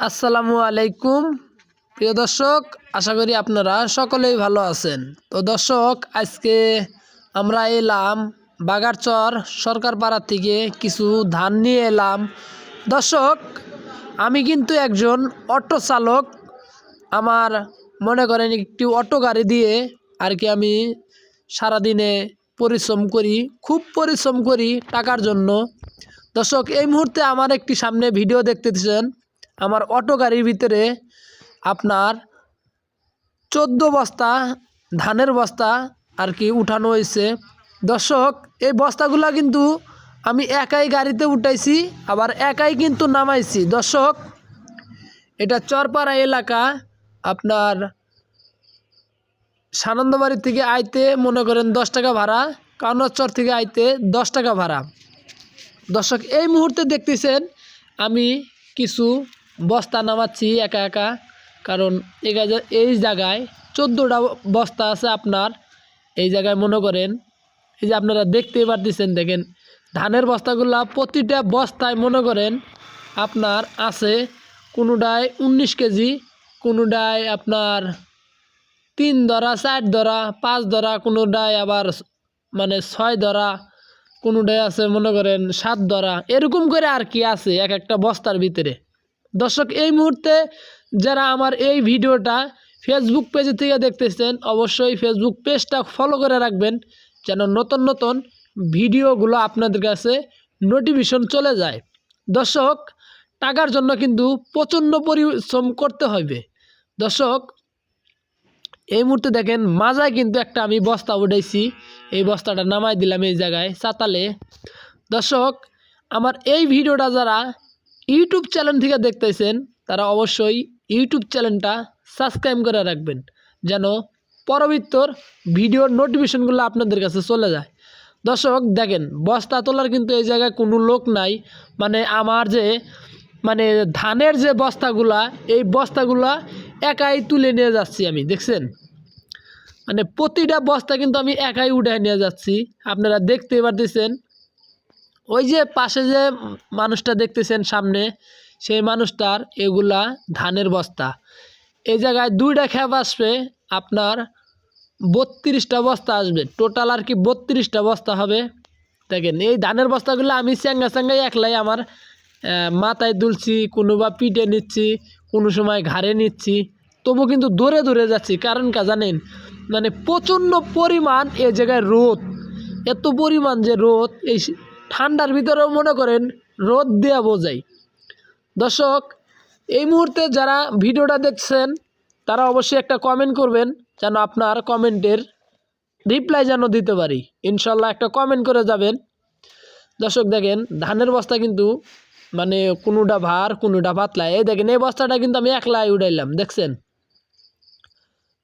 আসসালামু আলাইকুম প্রিয় দর্শক, আশা করি আপনারা সকলেই ভালো আছেন। তো দর্শক, আজকে আমরা এলাম বাগারচর সরকার পাড়া থেকে কিছু ধান নিয়ে এলাম। দর্শক, আমি কিন্তু একজন অটো চালক। আমার মনে করেন একটি অটো গাড়ি দিয়ে আর কি আমি সারাদিনে পরিশ্রম করি, খুব পরিশ্রম করি টাকার জন্য। দর্শক, এই মুহূর্তে আমার একটি সামনে ভিডিও দেখতেছেন। আমার অটো গাড়ির ভিতরে আপনার 14 বস্তা ধানের বস্তা আর কি উঠানো হয়েছে। দর্শক, এই বস্তাগুলা কিন্তু আমি একাই গাড়িতে উঠাইছি, আবার একাই কিন্তু নামাইছি। দর্শক, এটা চরপাড়া এলাকা। আপনার সানন্দবাড়ি থেকে আইতে মনে করেন 10 টাকা ভাড়া, কাউনারচর থেকে আইতে 10 টাকা ভাড়া। দর্শক, এই মুহূর্তে দেখতেছেন আমি কিছু বস্তা নামাচ্ছি একা একা, কারণ এই জায়গায় 14টা বস্তা আছে। আপনার এই জায়গায় মনে করেন এই যে আপনারা দেখতেই পারতেছেন, দেখেন ধানের বস্তাগুলা প্রতিটা বস্তায় মনে করেন আপনার আছে কোনোটায় 19 কেজি, কোনোটায় আপনার 3 ধরা, 4 ধরা, 5 ধরা, কোনোটায় আবার মানে 6 ধরা, কোনোটায় আছে মনে করেন 7 ধরা, এরকম করে আর কি আছে এক একটা বস্তার ভিতরে। দর্শক, এই মুহূর্তে যারা আমার এই ভিডিওটা ফেসবুক পেজ থেকে দেখতেছেন, অবশ্যই ফেসবুক পেজটা ফলো করে রাখবেন, যেন নতুন নতুন ভিডিওগুলো আপনাদের কাছে নোটিফিকেশন চলে যায়। দর্শক, টাকার জন্য কিন্তু প্রচণ্ড পরিশ্রম করতে হবে। দর্শক, এই মুহূর্তে দেখেন মাজায় কিন্তু একটা আমি বস্তা উঠাইছি, এই বস্তাটা নামাই দিলাম এই জায়গায় চাতালে। দর্শক, আমার এই ভিডিওটা যারা ইউটিউব চ্যানেল থেকে দেখতেছেন, তারা অবশ্যই ইউটিউব চ্যানেলটা সাবস্ক্রাইব করে রাখবেন, যেন পরবর্তীর ভিডিওর নোটিফিকেশনগুলো আপনাদের কাছে চলে যায়। দর্শক, দেখেন বস্তা তোলার কিন্তু এই জায়গায় কোনো লোক নাই। মানে আমার যে মানে ধানের যে বস্তাগুলা, এই বস্তাগুলা একাই তুলে নিয়ে যাচ্ছি আমি, দেখছেন মানে প্রতিটা বস্তা কিন্তু আমি একাই উঠায় নিয়ে যাচ্ছি। আপনারা দেখতে পারতেছেন, ওই যে পাশে যে মানুষটা দেখতেছেন সামনে, সেই মানুষটার এগুলা ধানের বস্তা। এই জায়গায় 2টা খেপ আসবে, আপনার 32টা বস্তা আসবে টোটাল আর কি, 32টা বস্তা হবে। দেখেন এই ধানের বস্তাগুলো আমি চ্যাঙ্গাই একলাই আমার মাথায় তুলছি, কোনো বা পিঠে নিচ্ছি, কোনো সময় ঘাড়ে নিচ্ছি, তবু কিন্তু দৌড়ে দৌড়ে যাচ্ছি। কারণ কা জানেন, মানে প্রচণ্ড পরিমাণ এ জায়গায় রোদ, এত পরিমাণ যে রোদ, এই ঠান্ডার ভিতরেও মনে করেন রোদ দেওয়া বোঝায়। দর্শক, এই মুহূর্তে যারা ভিডিওটা দেখছেন, তারা অবশ্যই একটা কমেন্ট করবেন, যেন আপনার কমেন্টের রিপ্লাই যেন দিতে পারি। ইনশাল্লাহ একটা কমেন্ট করে যাবেন। দর্শক, দেখেন ধানের বস্তা কিন্তু মানে কোনোটা ভার, কোনোটা পাতলা। এই দেখেন এই বস্তাটা কিন্তু আমি একলাই উঠাইলাম, দেখছেন।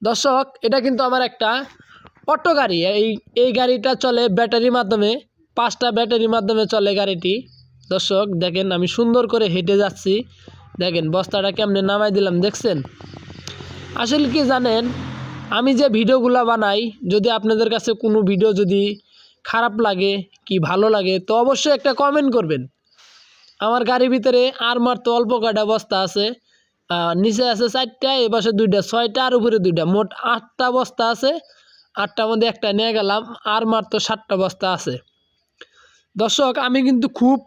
দর্শক, এটা কিন্তু আমার একটা অটো গাড়ি। এই গাড়িটা চলে ব্যাটারির মাধ্যমে, 5টা ব্যাটারির মাধ্যমে চলে গাড়িটি। দর্শক, দেখেন আমি সুন্দর করে হেঁটে যাচ্ছি, দেখেন বস্তাটা কেমনে নামাই দিলাম, দেখছেন। আসলে কি জানেন, আমি যে ভিডিওগুলো বানাই, যদি আপনাদের কাছে কোনো ভিডিও যদি খারাপ লাগে কি ভালো লাগে, তো অবশ্যই একটা কমেন্ট করবেন। আমার গাড়ির ভিতরে আর মাত্র অল্প কয়টা বস্তা আছে, নিচে আছে 4টা, এ পাশে 2টা, 6টা, আর উপরে 2টা, মোট 8টা বস্তা আছে। 8টার মধ্যে একটা নিয়ে গেলাম, আর মাত্র 7টা বস্তা আছে। দর্শক, আমি কিন্তু খুব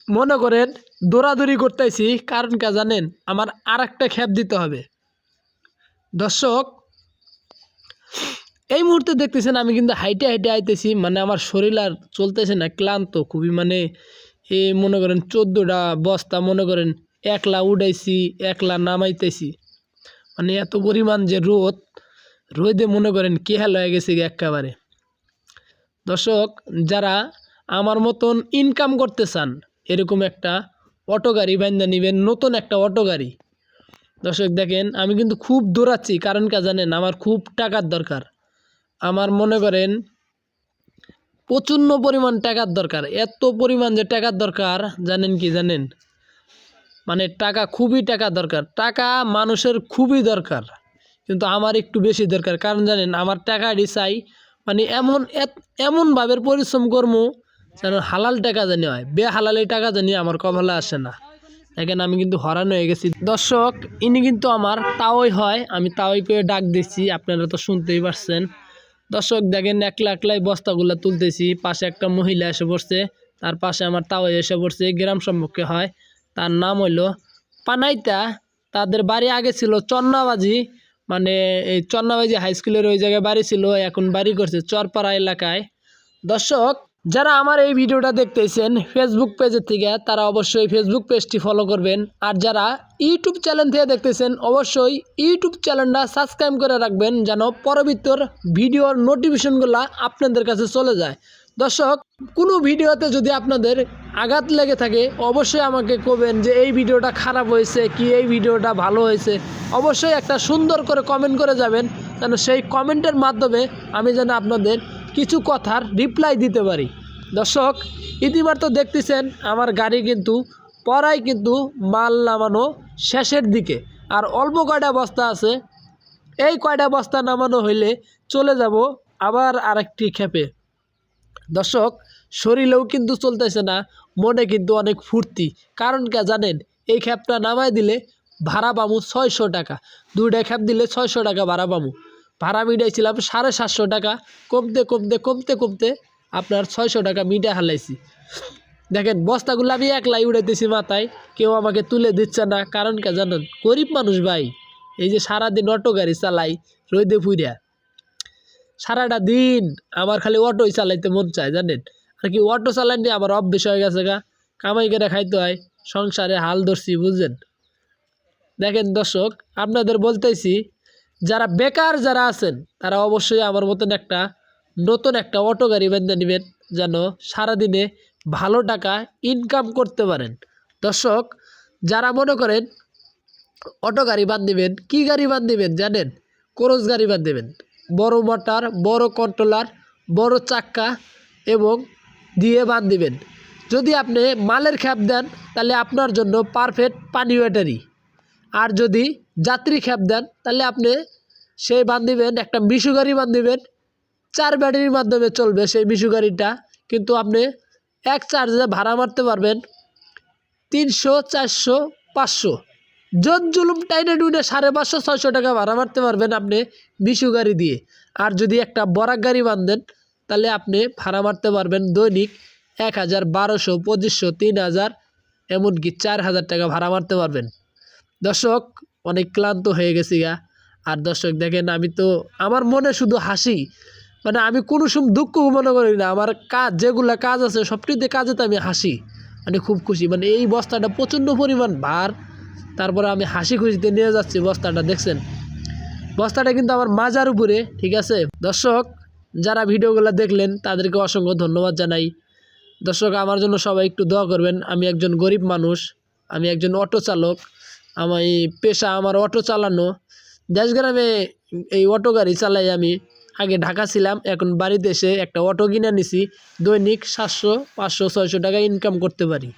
মনে করেন দৌড়াদৌড়ি করতেছি, কারণ কে জানেন, আমার আর একটা খেপ দিতে হবে। দর্শক, এই মুহূর্তে দেখতেছেন আমি কিন্তু হাইটে হাইটে আইতেছি, মানে আমার শরীর আর চলতেছে না, ক্লান্ত খুবই। মানে এই মনে করেন 14টা বস্তা মনে করেন একলা উঠাইছি, একলা নামাইতেছি। মানে এত পরিমাণ যে রোদে মনে করেন কেহাল হয়ে গেছে একেবারে। দর্শক, যারা আমার মতন ইনকাম করতে চান, এরকম একটা অটো গাড়ি বাইন্দা নেবেন, নতুন একটা অটো গাড়ি। দর্শক, দেখেন আমি কিন্তু খুব দৌড়াচ্ছি, কারণ কা জানেন, আমার খুব টাকার দরকার। আমার মনে করেন প্রচণ্ড পরিমাণ টাকার দরকার। এত পরিমাণ যে টাকার দরকার, জানেন কি জানেন, মানে টাকা, খুবই টাকা দরকার। টাকা মানুষের খুবই দরকার, কিন্তু আমার একটু বেশি দরকার। কারণ জানেন, আমার টাকাটি চাই মানে এমনভাবে পরিশ্রম করবো যেন হালাল টাকা জানি হয়, বেহালাল এই টাকা জানি আমার কপালে আসে না। দেখেন আমি কিন্তু হরান হয়ে গেছি। দর্শক ইনি কিন্তু আমার তাওই হয়, আমি তাওই করে ডাক দিচ্ছি, আপনারা তো শুনতেই পারছেন। দর্শক দেখেন একলা একলাই বস্তাগুলো তুলতেছি, পাশে একটা মহিলা এসে পড়ছে, তার পাশে আমার তাওই এসে পড়ছে, গ্রাম সম্পর্কে হয়। তার নাম হইলো পানাইতা। তাদের বাড়ি আগে ছিল চন্নাবাজি, মানে এই চন্নাবাজি হাই স্কুলের ওই জায়গায় বাড়ি ছিল, এখন বাড়ি করছে চরপাড়া এলাকায়। দর্শক যারা আমার এই ভিডিওটা দেখতেছেন ফেসবুক পেজের থেকে, তারা অবশ্যই ফেসবুক পেজটি ফলো করবেন। আর যারা ইউটিউব চ্যানেল থেকে দেখতেছেন অবশ্যই ইউটিউব চ্যানেলটা সাবস্ক্রাইব করে রাখবেন, যেন পরবর্তী ভিডিওর নোটিফিকেশনগুলো আপনাদের কাছে চলে যায়। দর্শক কোনো ভিডিওতে যদি আপনাদের আঘাত লেগে থাকে অবশ্যই আমাকে কবেন যে এই ভিডিওটা খারাপ হয়েছে কি এই ভিডিওটা ভালো হয়েছে। অবশ্যই একটা সুন্দর করে কমেন্ট করে যাবেন, যেন সেই কমেন্টের মাধ্যমে আমি যেন আপনাদের কিছু কথার রিপ্লাই দিতে পারি। দর্শক ইতিমধ্যে দেখতেছেন আমার গাড়ি কিন্তু পড়াই কিন্তু মাল নামানো শেষের দিকে, আর অল্প কয়টা বস্তা আছে। এই কয়টা বস্তা নামানো হইলে চলে যাব আবার আরেকটি ক্ষেপে। দর্শক শরীরেও কিন্তু চলতেছে না, মনে কিন্তু অনেক ফুর্তি। কারণ কে জানেন, এই ক্ষেপটা নামাই দিলে ভাড়া পামু 600 টাকা, দুইটা ক্ষেপ দিলে 600 টাকা ভাড়া পামু। ভাড়া মিটাইছিলাম 750 টাকা, কমতে কমতে কমতে কমতে আপনার 600 টাকা মিটা হালাইছি। দেখেন বস্তাগুলো আমি একলাই উড়াইতেছি মাথায়, কেউ আমাকে তুলে দিচ্ছে না। কারণ কে জানেন, গরিব মানুষ ভাই, এই যে সারাদিন অটো গাড়ি চালাই রোদে পুইরা, সারাটা দিন আমার খালি অটোই চালাইতে মন চায় জানেন। আর কি অটো চালাইনি আমার অভ্যেস হয়ে গেছে গা, কামাই করে খাইতে হয়, সংসারে হাল ধরছি বুঝছেন। দেখেন দর্শক আপনাদের বলতেছি, যারা বেকার যারা আছেন তারা অবশ্যই আমার মতন একটা নতুন একটা অটো গাড়ি বেঁধে নেবেন, যেন সারাদিনে ভালো টাকা ইনকাম করতে পারেন। দর্শক যারা মনে করেন অটো গাড়ি বাঁধবেন, কি গাড়ি বাঁধবেন জানেন, ক্রস গাড়ি বাঁধবেন, বড় মোটর, বড় কন্ট্রোলার, বড় চাক্কা এবং দিয়ে বাঁধবেন। যদি আপনি মালের খ্যাপ দেন তাহলে আপনার জন্য পারফেক্ট পানি ব্যাটারি। আর যদি যাত্রী খ্যাপ দেন তাহলে আপনি সেই বাঁধবেন একটা মিশু গাড়ি বাঁধবেন, 4 ব্যাটারির মাধ্যমে চলবে সেই মিশু গাড়িটা। কিন্তু আপনি এক চার্জে ভাড়া মারতে পারবেন 300, 400, 500, জোর জুলুম টাইনে ডুনে 550, 600 টাকা ভাড়া মারতে পারবেন আপনি মিশু গাড়ি দিয়ে। আর যদি একটা বরাক গাড়ি বাঁধেন তাহলে আপনি ভাড়া মারতে পারবেন দৈনিক 1000, 1200, 2500, 3000, এমনকি 4000 টাকা ভাড়া মারতে পারবেন। দর্শক অনেক ক্লান্ত হয়ে গেছি গা। আর দর্শক দেখেন আমি তো আমার মনে শুধু হাসি, মানে আমি কোনো সময় দুঃখ মনে করি না। আমার কাজ যেগুলা কাজ আছে সবটিতে কাজেতে আমি হাসি, মানে খুব খুশি। মানে এই বস্তাটা প্রচণ্ড পরিমাণ ভার, তারপরে আমি হাসি খুশিতে নিয়ে যাচ্ছি বস্তাটা। দেখছেন বস্তাটা কিন্তু আমার মাজার উপরে, ঠিক আছে। দর্শক যারা ভিডিওগুলো দেখলেন তাদেরকে অসংখ্য ধন্যবাদ জানাই। দর্শক আমার জন্য সবাই একটু দোয়া করবেন। আমি একজন গরিব মানুষ, আমি একজন অটো চালক, আমার এই পেশা আমার অটো চালানো। দেশগ্রামে এই অটো গাড়ি চালাই আমি। আগে ঢাকা ছিলাম, এখন বাড়িতে এসে একটা অটো কিনে নিছি, দৈনিক 700, 500, 600 টাকা ইনকাম করতে পারি।